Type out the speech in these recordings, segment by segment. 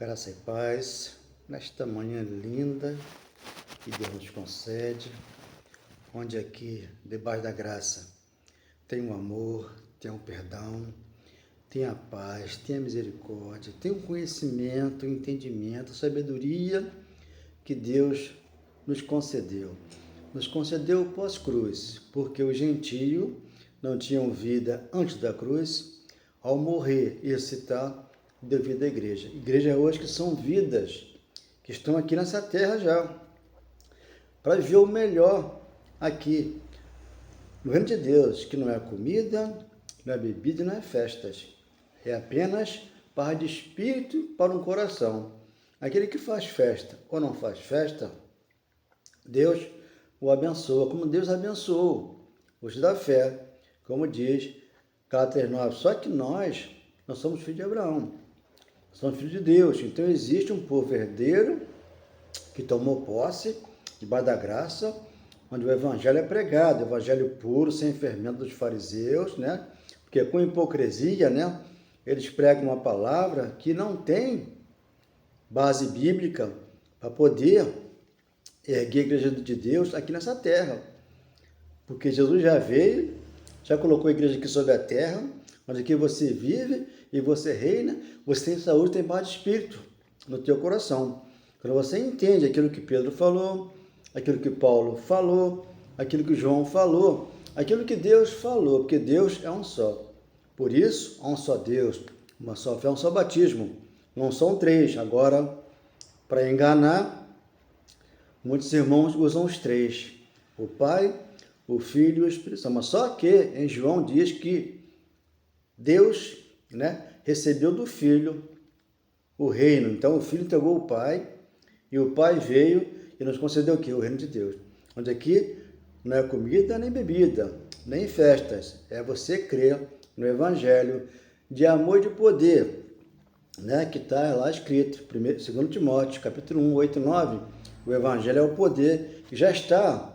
Graça e paz, nesta manhã linda que Deus nos concede, onde aqui, debaixo da graça, tem o amor, tem o perdão, tem a paz, tem a misericórdia, tem o conhecimento, o entendimento, a sabedoria que Deus nos concedeu. Nos concedeu pós-cruz, porque os gentios não tinham vida antes da cruz, ao morrer e ressuscitar, deu vida à igreja. Igreja hoje que são vidas que estão aqui nessa terra já, para viver o melhor aqui, no reino de Deus, que não é comida, não é bebida e não é festas. É apenas paz de espírito para um coração. Aquele que faz festa ou não faz festa, Deus o abençoa, como Deus abençoou os da fé, como diz Gálatas 9. Só que nós somos filhos de Abraão, somos filhos de Deus. Então existe um povo herdeiro que tomou posse debaixo da graça, onde o evangelho é pregado, o evangelho puro, sem fermento dos fariseus, né? Porque com hipocrisia, né? Eles pregam uma palavra que não tem base bíblica para poder erguer a igreja de Deus aqui nessa terra. Porque Jesus já veio, já colocou a igreja aqui sobre a terra, onde aqui você vive e você reina, você tem saúde, tem paz de espírito no teu coração. Quando você entende aquilo que Pedro falou, aquilo que Paulo falou, aquilo que João falou, aquilo que Deus falou, porque Deus é um só. Por isso, há um só Deus, uma só fé, um só batismo. Não são três. Agora, para enganar, muitos irmãos usam os três: o Pai, o Filho e o Espírito Santo. Mas só que em João diz que Deus, né, recebeu do Filho o reino. Então o Filho entregou o Pai e o Pai veio e nos concedeu o quê? O reino de Deus. Onde aqui não é comida nem bebida, nem festas. É você crer no Evangelho de amor e de poder, né, que está lá escrito, 2 Timóteo, capítulo 1, 8 e 9. O Evangelho é o poder que já está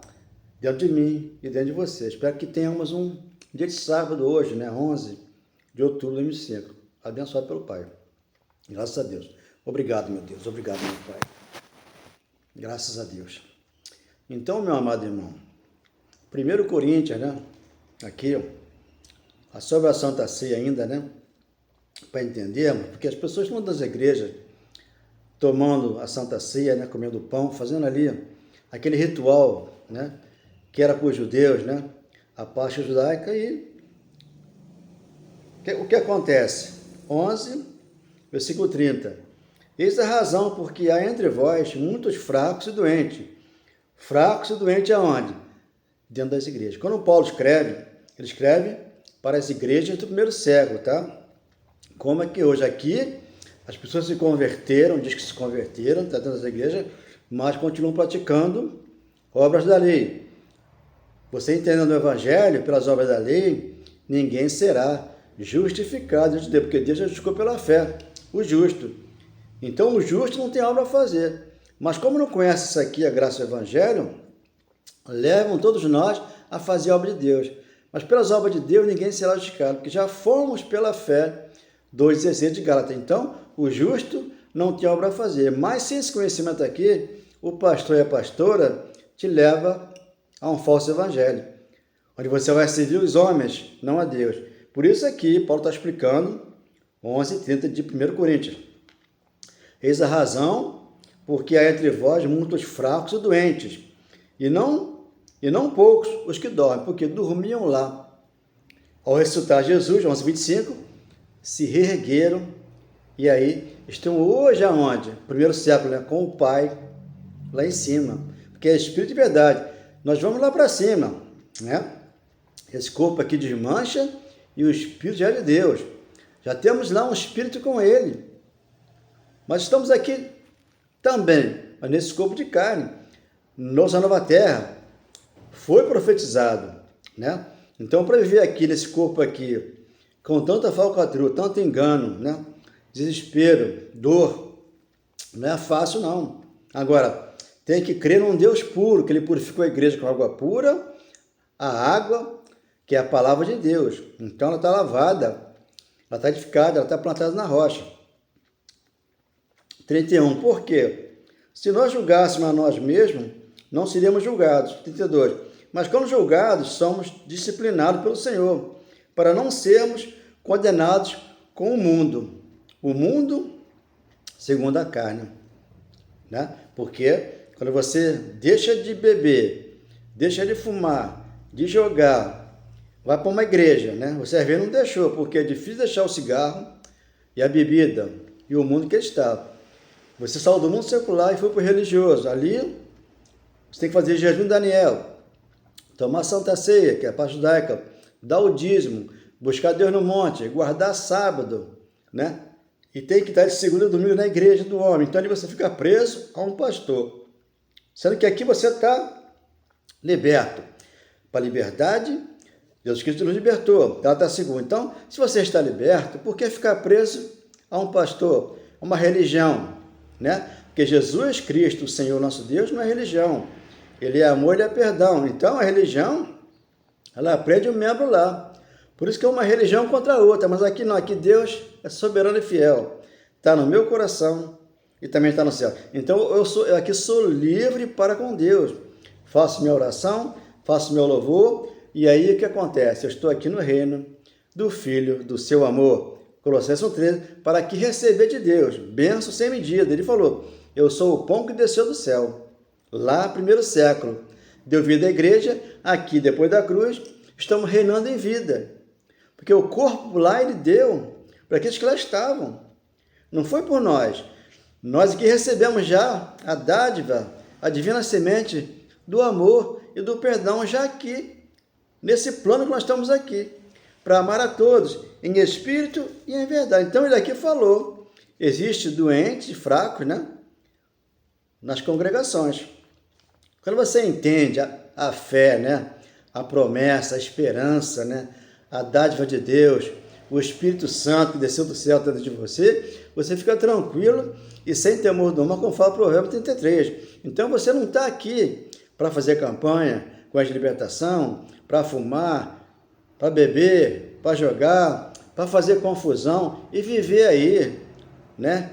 dentro de mim e dentro de você. Espero que tenhamos um dia de sábado hoje, né, 11 de outubro de 2005, abençoado pelo Pai. Graças a Deus. Obrigado, meu Deus. Obrigado, meu Pai. Graças a Deus. Então, meu amado irmão, 1 Coríntios, né, aqui, ó, sobre a Santa Ceia ainda, né, para entendermos, porque as pessoas estão das igrejas tomando a Santa Ceia, né, comendo pão, fazendo ali aquele ritual, né, que era para os judeus, né, a Páscoa judaica. E o que acontece? 11, versículo 30. Eis a razão porque há entre vós muitos fracos e doentes. Fracos e doentes aonde? Dentro das igrejas. Quando Paulo escreve, ele escreve para as igrejas do primeiro século, tá? Como é que hoje aqui as pessoas se converteram, diz que se converteram, tá, dentro das igrejas, mas continuam praticando obras da lei. Você entendendo o evangelho pelas obras da lei, ninguém será justificado diante de Deus, porque Deus já justificou pela fé o justo. Então o justo não tem obra a fazer. Mas como não conhece isso aqui, a graça do evangelho, levam todos nós a fazer a obra de Deus. Mas pelas obras de Deus ninguém será justificado, porque já fomos pela fé, 2,16 de Gálatas. Então o justo não tem obra a fazer. Mas sem esse conhecimento aqui, o pastor e a pastora te leva a um falso evangelho, onde você vai servir os homens, não a Deus. Por isso aqui, Paulo está explicando, 11:30 de 1 Coríntios. Eis a razão, porque há entre vós muitos fracos e doentes, e não poucos os que dormem, porque dormiam lá. Ao ressuscitar Jesus, 11:25, se reergueram, e aí estão hoje aonde? Primeiro século, né? Com o Pai, lá em cima, porque é Espírito de verdade. Nós vamos lá para cima, né? Esse corpo aqui desmancha e o Espírito já é de Deus. Já temos lá um Espírito com Ele. Mas estamos aqui também, mas nesse corpo de carne. Nossa nova terra foi profetizado, né? Então, para viver aqui, nesse corpo aqui, com tanta falcatrua, tanto engano, né? Desespero, dor, não é fácil não. Agora, tem que crer num Deus puro, que Ele purificou a igreja com água pura, a água, que é a palavra de Deus. Então, ela está lavada, ela está edificada, ela está plantada na rocha. 31. Por quê? Se nós julgássemos a nós mesmos, não seríamos julgados. 32. Mas quando julgados, somos disciplinados pelo Senhor, para não sermos condenados com o mundo. O mundo segundo a carne. Né? Porque quando você deixa de beber, deixa de fumar, de jogar, vai para uma igreja, né? Você às vezes não deixou, porque é difícil deixar o cigarro e a bebida e o mundo que está. Você saiu do mundo secular e foi para o religioso. Ali você tem que fazer jejum de Daniel, tomar Santa Ceia, que é a parte judaica, dar o dízimo, buscar Deus no monte, guardar sábado, né? E tem que estar de segunda e domingo na igreja do homem. Então ali você fica preso a um pastor. Sendo que aqui você está liberto. Para a liberdade, Deus Cristo nos libertou. Ela está segura. Então, se você está liberto, por que ficar preso a um pastor, a uma religião? Né? Porque Jesus Cristo, o Senhor nosso Deus, não é religião. Ele é amor, ele é perdão. Então, a religião, ela prende o membro lá. Por isso que é uma religião contra a outra. Mas aqui não, aqui Deus é soberano e fiel. Está no meu coração e também está no céu. Então, eu aqui sou livre para com Deus. Faço minha oração, faço meu louvor, e aí o que acontece? Eu estou aqui no reino do Filho, do seu amor. Colossenses 1,13, para que receber de Deus, bênção sem medida. Ele falou, eu sou o pão que desceu do céu. Lá, primeiro século, deu vida à igreja, aqui, depois da cruz, estamos reinando em vida. Porque o corpo lá ele deu para aqueles que lá estavam. Não foi por nós. Nós aqui recebemos já a dádiva, a divina semente do amor e do perdão, já aqui, nesse plano que nós estamos aqui, para amar a todos, em espírito e em verdade. Então, ele aqui falou, existe doentes e fracos, né? Nas congregações. Quando você entende a fé, né? A promessa, a esperança, né? A dádiva de Deus, o Espírito Santo que desceu do céu dentro de você, você fica tranquilo e sem temor do mal, como fala o Provérbio 33. Então, você não está aqui para fazer campanha com a libertação, para fumar, para beber, para jogar, para fazer confusão e viver aí, né?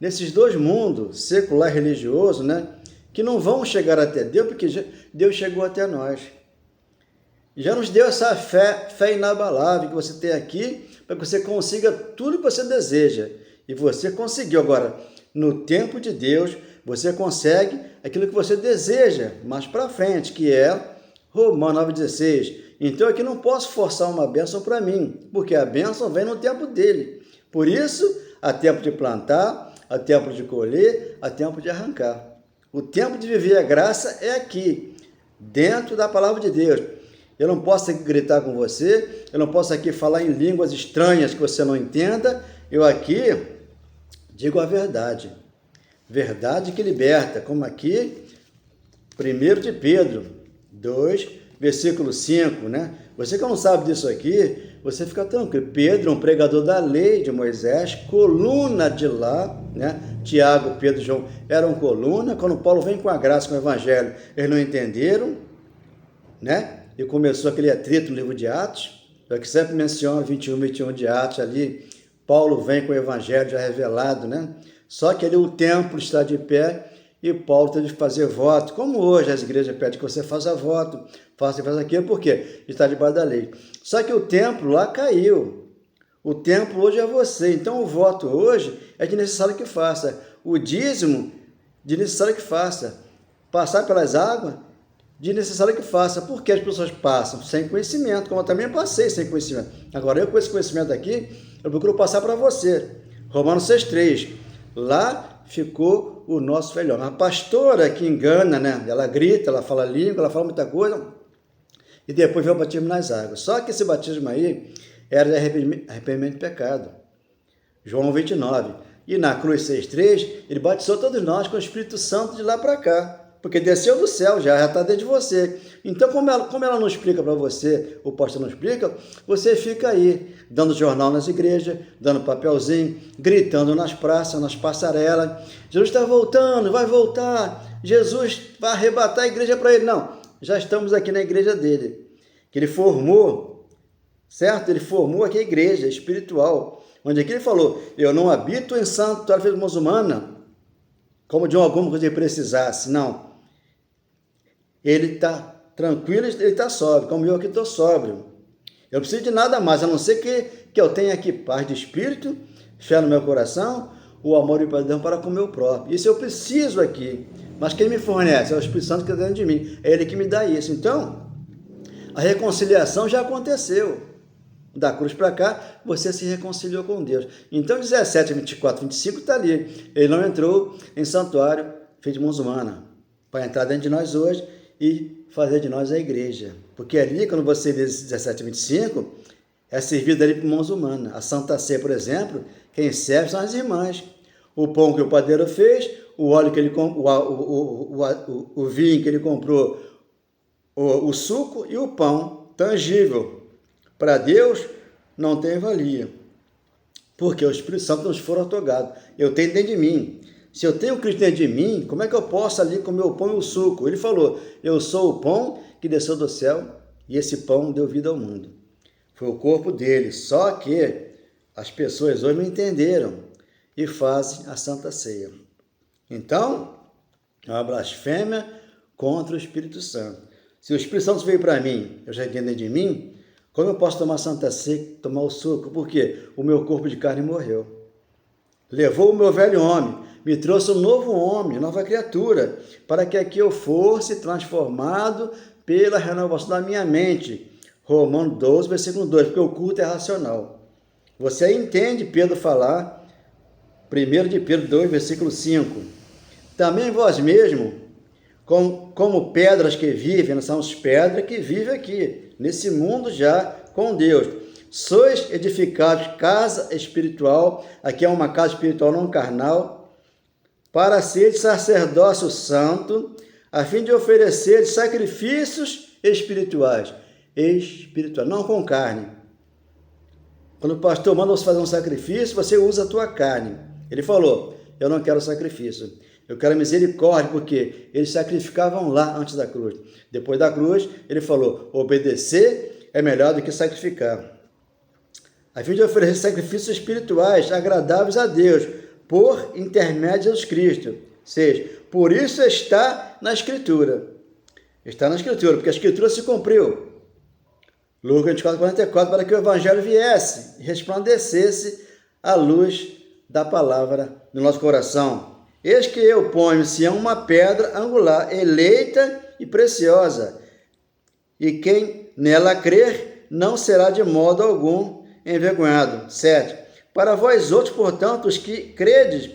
Nesses dois mundos, secular e religioso, né? Que não vão chegar até Deus, porque Deus chegou até nós. Já nos deu essa fé inabalável que você tem aqui, para que você consiga tudo que você deseja. E você conseguiu. Agora, no tempo de Deus, você consegue aquilo que você deseja mais para frente, que é Romanos 9,16. Então, aqui não posso forçar uma bênção para mim, porque a bênção vem no tempo dele. Por isso, há tempo de plantar, há tempo de colher, há tempo de arrancar. O tempo de viver a graça é aqui, dentro da palavra de Deus. Eu não posso aqui gritar com você, eu não posso aqui falar em línguas estranhas que você não entenda. Eu aqui digo a verdade. Verdade que liberta, como aqui, 1 de Pedro 2, versículo 5, né? Você que não sabe disso aqui, você fica tranquilo. Pedro, um pregador da lei de Moisés, coluna de lá, né? Tiago, Pedro e João eram coluna. Quando Paulo vem com a graça, com o evangelho, eles não entenderam, né? E começou aquele atrito no livro de Atos, que sempre menciona 21 de Atos ali. Paulo vem com o evangelho já revelado, né? Só que ali o templo está de pé e Paulo teve que fazer voto, como hoje as igrejas pedem que você faça voto, faça aquilo, por quê? Está debaixo da lei. Só que o templo lá caiu. O templo hoje é você. Então o voto hoje é de necessário que faça. O dízimo, de necessário que faça. Passar pelas águas, de necessário que faça. Por que as pessoas passam? Sem conhecimento, como eu também passei sem conhecimento. Agora eu com esse conhecimento aqui, eu procuro passar para você. Romanos 6,3. Lá ficou o nosso filhão. A pastora que engana, né? Ela grita, ela fala língua, ela fala muita coisa, e depois vem o batismo nas águas. Só que esse batismo aí era de arrependimento de pecado. João 29. E na cruz 6,3, ele batizou todos nós com o Espírito Santo de lá para cá, porque desceu do céu, já está dentro de você. Então, como ela não explica para você, o pastor não explica, você fica aí, dando jornal nas igrejas, dando papelzinho, gritando nas praças, nas passarelas. Jesus está voltando, vai voltar. Jesus vai arrebatar a igreja para ele. Não, já estamos aqui na igreja dele, que ele formou, certo? Ele formou aqui a igreja espiritual, onde aqui ele falou, eu não habito em santuário feito de mãos humanas, como de alguma coisa ele precisasse. Não. Ele está tranquilo, ele está sóbrio, como eu que estou sóbrio. Eu não preciso de nada mais, a não ser que eu tenha aqui paz de espírito, fé no meu coração, o amor e o perdão para com o meu próprio. Isso eu preciso aqui. Mas quem me fornece é o Espírito Santo que está dentro de mim. É Ele que me dá isso. Então, a reconciliação já aconteceu. Da cruz para cá, você se reconciliou com Deus. Então, 17, 24, 25 está ali. Ele não entrou em santuário feito de mãos humanas, para entrar dentro de nós hoje e fazer de nós a igreja. Porque ali, quando você lê 17 e 25, é servido ali por mãos humanas. A Santa Ceia, por exemplo, quem serve são as irmãs. O pão que o padeiro fez, o óleo que ele o vinho que ele comprou, o suco e o pão tangível. Para Deus não tem valia, porque o Espírito Santo nos for otorgado. Eu tenho dentro de mim. Se eu tenho Cristo dentro de mim, como é que eu posso ali comer o pão e o suco? Ele falou, eu sou o pão que desceu do céu e esse pão deu vida ao mundo. Foi o corpo dele, só que as pessoas hoje não entenderam e fazem a Santa Ceia. Então, é uma blasfêmia contra o Espírito Santo. Se o Espírito Santo veio para mim, eu já entendo de mim, como eu posso tomar Santa Ceia, tomar o suco? Porque o meu corpo de carne morreu. Levou o meu velho homem, me trouxe um novo homem, nova criatura, para que aqui eu fosse transformado pela renovação da minha mente. Romanos 12, versículo 2, porque o culto é racional. Você entende Pedro falar, 1 de Pedro 2, versículo 5. Também vós mesmo, como pedras que vivem, nós somos pedras que vivem aqui, nesse mundo já com Deus. Sois edificados casa espiritual, aqui é uma casa espiritual não carnal, para ser sacerdócio santo, a fim de oferecer sacrifícios espirituais, não com carne. Quando o pastor manda você fazer um sacrifício, você usa a tua carne. Ele falou, eu não quero sacrifício, eu quero misericórdia, porque eles sacrificavam lá antes da cruz. Depois da cruz, ele falou, obedecer é melhor do que sacrificar. A fim de oferecer sacrifícios espirituais agradáveis a Deus, por intermédio de Jesus Cristo. Ou seja, por isso está na Escritura. Está na Escritura, porque a Escritura se cumpriu. Lucas 24, 44, para que o Evangelho viesse e resplandecesse a luz da palavra no nosso coração. Eis que eu ponho em Sião uma pedra angular, eleita e preciosa, e quem nela crer não será de modo algum envergonhado. 7. Para vós outros, portanto, os que credes,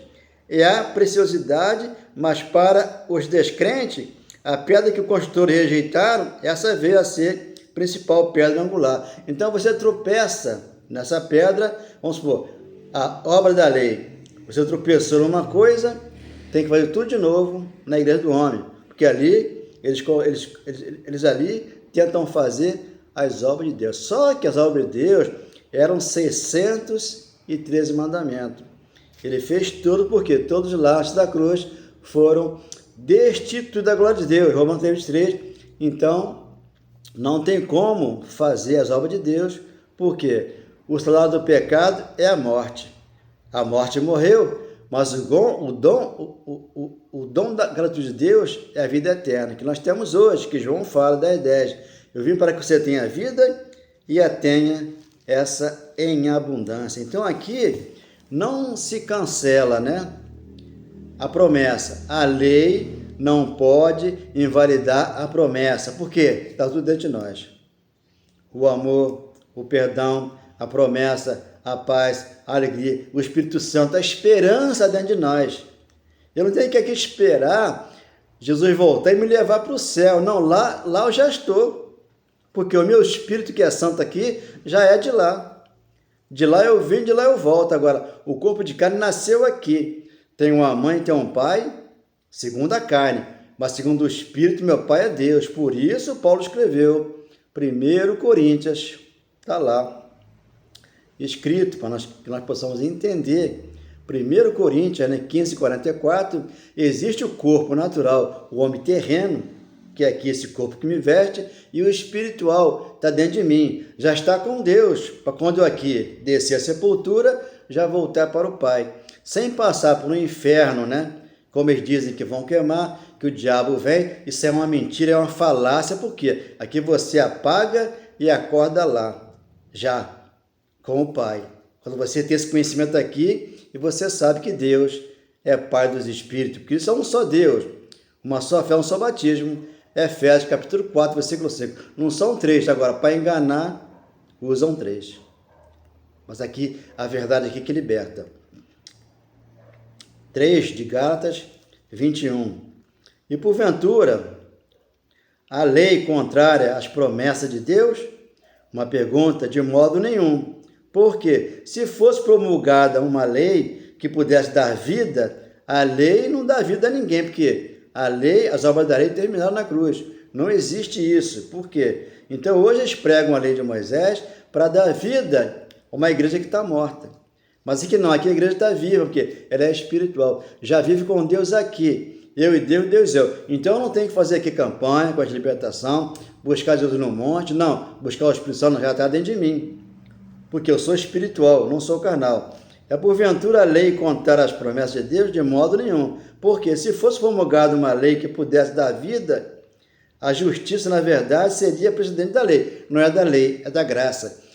é a preciosidade, mas para os descrentes, a pedra que os construtores rejeitaram, essa veio a ser principal pedra angular. Então você tropeça nessa pedra, vamos supor, a obra da lei. Você tropeçou numa coisa, tem que fazer tudo de novo na igreja do homem, porque ali, eles ali tentam fazer as obras de Deus. Só que as obras de Deus eram 613 mandamentos. Ele fez tudo porque todos lá antes da cruz foram destituídos da glória de Deus. Romanos 3. Então, não tem como fazer as obras de Deus, porque o salário do pecado é a morte. A morte morreu, mas o dom da gratuidade de Deus é a vida eterna, que nós temos hoje, que João fala 10:10. Eu vim para que você tenha vida e a tenha essa em abundância. Então aqui não se cancela, né, a promessa. A lei não pode invalidar a promessa. Por quê? Está tudo dentro de nós. O amor, o perdão, a promessa, a paz, a alegria, o Espírito Santo, a esperança dentro de nós. Eu não tenho que aqui esperar Jesus voltar e me levar para o céu. Não, lá eu já estou. Porque o meu Espírito que é santo aqui já é de lá. De lá eu vim, de lá eu volto. Agora, o corpo de carne nasceu aqui. Tem uma mãe, tem um pai, segundo a carne. Mas segundo o Espírito, meu pai é Deus. Por isso, Paulo escreveu 1 Coríntios, está lá, escrito, para que nós possamos entender. 1 Coríntios, 15:44, existe o corpo natural, o homem terreno, que é aqui esse corpo que me veste, e o espiritual está dentro de mim, já está com Deus, para quando eu aqui descer a sepultura, já voltar para o Pai, sem passar por um inferno, né? como eles dizem que vão queimar, que o diabo vem, isso é uma mentira, é uma falácia, porque aqui você apaga e acorda lá, já, com o Pai. Quando você tem esse conhecimento aqui, e você sabe que Deus é Pai dos Espíritos, porque isso é um só Deus, uma só fé, um só batismo. Efésios capítulo 4, versículo 5. Não são 3, agora, para enganar, usam 3. Mas aqui, a verdade aqui que liberta. 3 de Gálatas 21. E porventura, a lei contrária às promessas de Deus? Uma pergunta, de modo nenhum. Porque se fosse promulgada uma lei que pudesse dar vida, a lei não dá vida a ninguém, porque a lei, as obras da lei terminaram na cruz. Não existe isso. Por quê? Então hoje eles pregam a lei de Moisés para dar vida a uma igreja que está morta. Mas aqui não, aqui a igreja está viva, porque ela é espiritual. Já vive com Deus aqui. Eu e Deus, Deus e eu. Então eu não tenho que fazer aqui campanha com a libertação, buscar Jesus no monte. Não, buscar o Espírito Santo já está dentro de mim. Porque eu sou espiritual, não sou carnal. É porventura a lei contrária às promessas de Deus? De modo nenhum. Porque se fosse promulgada uma lei que pudesse dar vida, a justiça, na verdade, seria presidente da lei. Não é da lei, é da graça.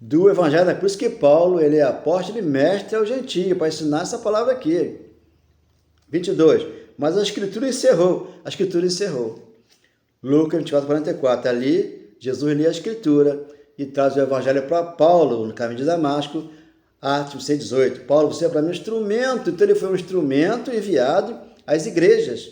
Do Evangelho, é por isso que Paulo, ele é apóstolo e mestre ao gentio, para ensinar essa palavra aqui. 22. Mas a Escritura encerrou. A Escritura encerrou. Lucas 24, 44. Ali, Jesus lê a Escritura e traz o Evangelho para Paulo, no caminho de Damasco, Atos 6,18. Paulo, você é para mim um instrumento. Então ele foi um instrumento enviado às igrejas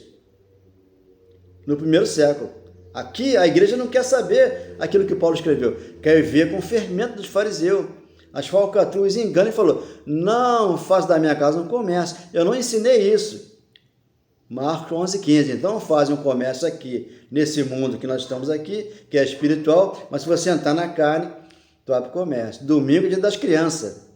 no primeiro século. Aqui a igreja não quer saber aquilo que Paulo escreveu, quer ver com o fermento dos fariseus, as falcatruas, engano, e falou: não faça da minha casa um comércio. Eu não ensinei isso. Marcos 11,15. Então fazem um comércio aqui, nesse mundo que nós estamos aqui, que é espiritual, mas se você entrar na carne, tu abre comércio. Domingo é dia das crianças.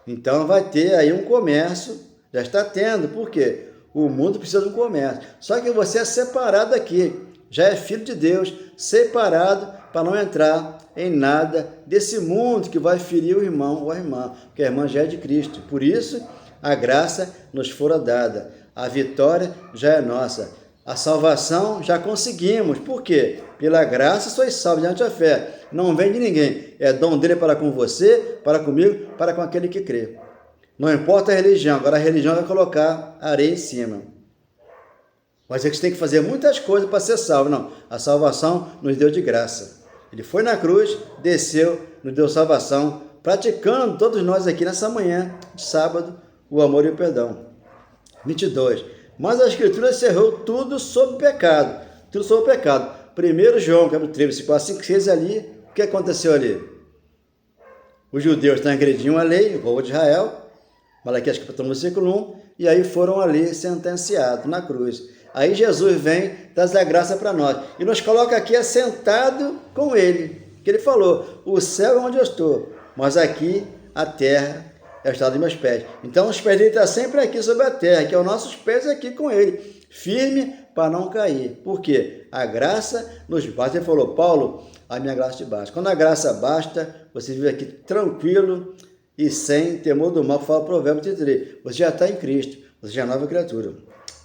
Então vai ter aí um comércio, já está tendo, por quê? O mundo precisa de um comércio. Só que você é separado aqui, já é filho de Deus, separado para não entrar em nada desse mundo que vai ferir o irmão ou a irmã, porque a irmã já é de Cristo. Por isso, a graça nos fora dada, a vitória já é nossa. A salvação já conseguimos. Por quê? Pela graça sois salvos diante da fé. Não vem de ninguém. É dom dele para com você, para comigo, para com aquele que crê. Não importa a religião. Agora a religião vai colocar areia em cima. Mas é que você tem que fazer muitas coisas para ser salvo. Não. A salvação nos deu de graça. Ele foi na cruz, desceu, nos deu salvação, praticando todos nós aqui nessa manhã de sábado o amor e o perdão. 22. Mas a Escritura encerrou tudo sobre o pecado. Tudo sobre o pecado. 1 João, capítulo 3, versículo 5, 6 ali. O que aconteceu ali? Os judeus transgrediam a lei, o povo de Israel. Malaquias capítulo 1, versículo 1. E aí foram ali sentenciados na cruz. Aí Jesus vem, traz a graça para nós. E nos coloca aqui assentado com ele. Que ele falou: o céu é onde eu estou, mas aqui a terra é o estado dos meus pés. Então os pés dele estão sempre aqui sobre a terra, que é os nossos pés aqui com ele, firme para não cair. Por quê? A graça nos basta. Ele falou: Paulo, a minha graça te basta. Quando a graça basta, você vive aqui tranquilo e sem temor do mal, que fala o Provérbio 33. Você já está em Cristo, você já é nova criatura.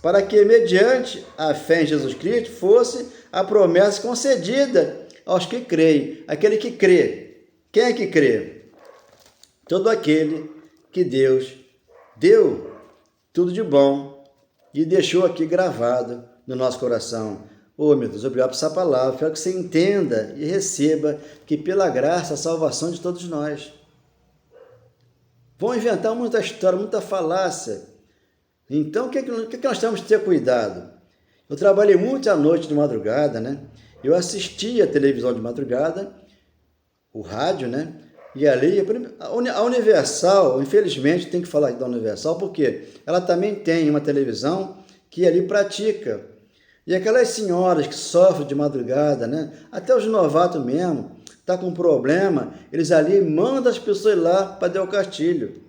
Para que, mediante a fé em Jesus Cristo, fosse a promessa concedida aos que creem. Aquele que crê. Quem é que crê? Todo aquele que Deus deu tudo de bom e deixou aqui gravado no nosso coração. Oh, meu Deus, obrigado por essa palavra. Quero que você entenda e receba que pela graça a salvação de todos nós. Vão inventar muita história, muita falácia. Então, o que nós temos que ter cuidado? Eu trabalhei muito à noite de madrugada, né? Eu assistia a televisão de madrugada, o rádio, né? E ali, a Universal, infelizmente, tem que falar da Universal, porque ela também tem uma televisão que ali pratica. E aquelas senhoras que sofrem de madrugada, né? Até os novatos mesmo, tá com problema, eles ali mandam as pessoas lá para Del Castilho.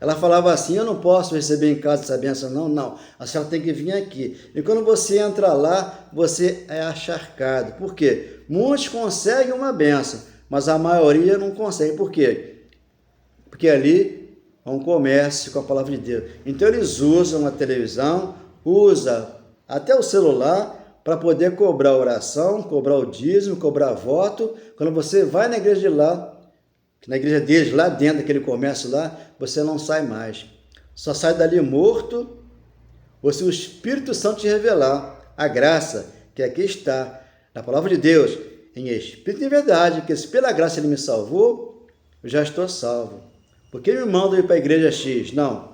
Ela falava assim: eu não posso receber em casa essa bênção, não, a senhora tem que vir aqui. E quando você entra lá, você é acharcado. Por quê? Muitos conseguem uma bênção, mas a maioria não consegue. Por quê? Porque ali a um comércio com a palavra de Deus. Então eles usam a televisão, usam até o celular para poder cobrar oração, cobrar o dízimo, cobrar voto. Quando você vai na igreja de lá, na igreja deles, lá dentro daquele comércio lá, você não sai mais. Só sai dali morto, ou se o Espírito Santo te revelar a graça que aqui está, na palavra de Deus, em Espírito e verdade, que se pela graça ele me salvou, eu já estou salvo. Por que me mandam ir para a igreja X? Não.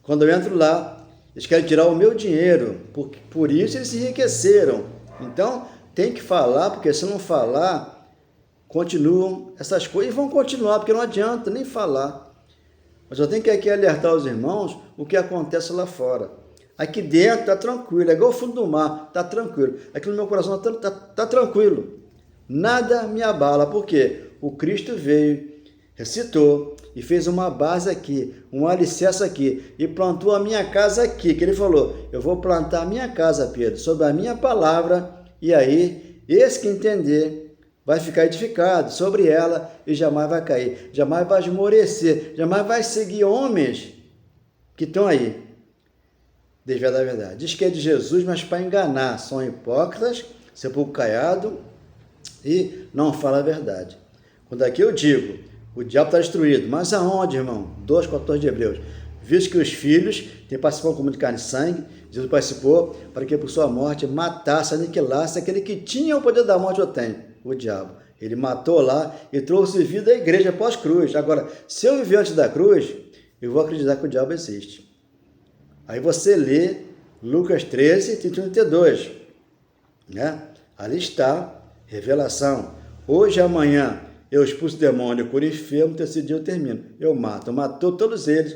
Quando eu entro lá, eles querem tirar o meu dinheiro, por isso eles se enriqueceram. Então, tem que falar, porque se não falar, continuam essas coisas e vão continuar, porque não adianta nem falar. Mas eu tenho que aqui alertar os irmãos o que acontece lá fora. Aqui dentro está tranquilo, é igual o fundo do mar, está tranquilo. Aqui no meu coração está tranquilo. Nada me abala, porque o Cristo veio, ressuscitou e fez uma base aqui, um alicerce aqui, e plantou a minha casa aqui, que ele falou, eu vou plantar a minha casa, Pedro, sobre a minha palavra, e aí, esse que entender, vai ficar edificado sobre ela e jamais vai cair, jamais vai esmorecer, jamais vai seguir homens que estão aí. Desviar da verdade. Diz que é de Jesus, mas para enganar. São hipócritas, sepulcro caiado e não fala a verdade. Quando aqui eu digo, o diabo está destruído. Mas aonde, irmão? 2,14 de Hebreus. Visto que os filhos têm participado como de carne e sangue, Jesus participou para que por sua morte matasse, aniquilasse aquele que tinha o poder da morte, eu tenho, o diabo. Ele matou lá e trouxe vida à igreja pós-cruz. Agora, se eu viver antes da cruz, eu vou acreditar que o diabo existe. Aí você lê Lucas 13, 32, né? Ali está, revelação. Hoje e amanhã eu expulso demônio, curo enfermo, terceiro dia eu termino. Eu mato, matou todos eles.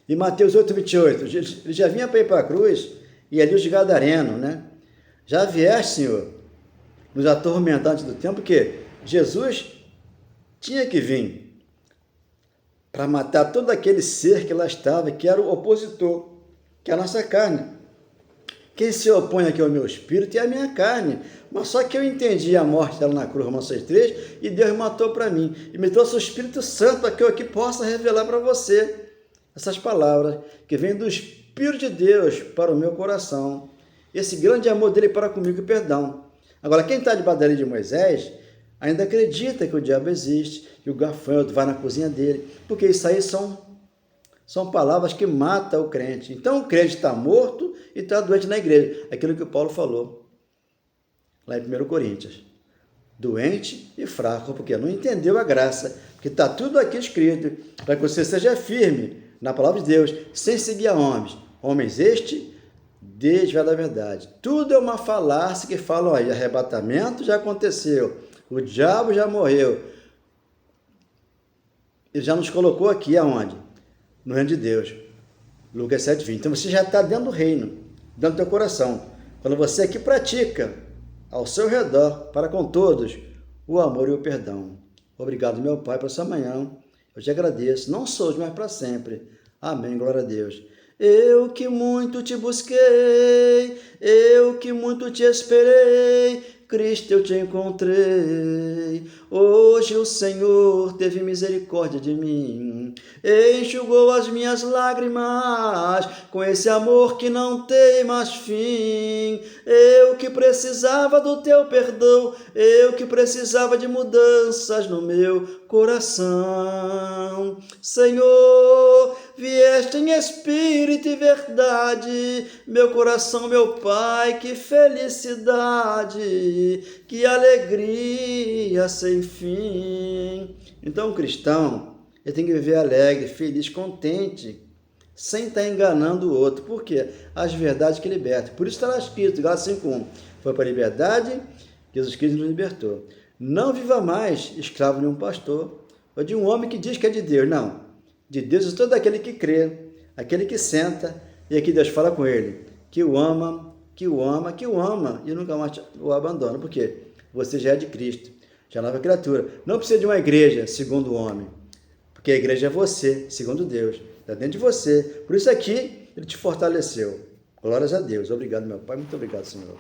E Mateus 8, 28, ele já vinha para ir para a cruz, e ali os gadarenos, né? Já vieste, Senhor, nos atormentantes do tempo, porque Jesus tinha que vir para matar todo aquele ser que lá estava, que era o opositor, que é a nossa carne. Quem se opõe aqui ao meu espírito é a minha carne. Mas só que eu entendi a morte dela na cruz, Romanos 6,3, e Deus matou para mim. E me trouxe o Espírito Santo para que eu aqui possa revelar para você essas palavras que vêm do Espírito de Deus para o meu coração. Esse grande amor dele para comigo e perdão. Agora, quem está debaixo da lei de Moisés ainda acredita que o diabo existe, que o gafanhoto vai na cozinha dele, porque isso aí são palavras que matam o crente. Então o crente está morto e está doente na igreja. Aquilo que o Paulo falou lá em 1 Coríntios. Doente e fraco, porque não entendeu a graça, porque está tudo aqui escrito, para que você seja firme na palavra de Deus, sem seguir a homens. Homens desviar da verdade. Tudo é uma falácia que falam aí, arrebatamento já aconteceu, o diabo já morreu. Ele já nos colocou aqui aonde? No reino de Deus. Lucas 7,20. Então você já está dentro do reino, dentro do teu coração. Quando você aqui pratica ao seu redor, para com todos, o amor e o perdão. Obrigado, meu Pai, por essa manhã. Eu te agradeço, não sou hoje, mas para sempre. Amém, glória a Deus. Eu que muito te busquei, eu que muito te esperei, Cristo, eu te encontrei. Hoje o Senhor teve misericórdia de mim, enxugou as minhas lágrimas com esse amor que não tem mais fim. Eu que precisava do teu perdão, eu que precisava de mudanças no meu coração. Senhor, vieste em espírito e verdade, meu coração, meu Pai, que felicidade, que alegria sem fim. Então, o cristão, ele tem que viver alegre, feliz, contente, sem estar enganando o outro. Por quê? As verdades que libertam. Por isso está lá escrito, Gálatas 5:1. Foi para a liberdade que Jesus Cristo nos libertou. Não viva mais escravo de um pastor ou de um homem que diz que é de Deus. Não. De Deus é todo aquele que crê, aquele que senta, e aqui Deus fala com ele, que o ama, que o ama, que o ama, e nunca mais o abandona. Por quê? Você já é de Cristo, já é nova criatura. Não precisa de uma igreja segundo o homem, porque a igreja é você, segundo Deus, está dentro de você. Por isso aqui, ele te fortaleceu. Glórias a Deus. Obrigado, meu Pai. Muito obrigado, Senhor.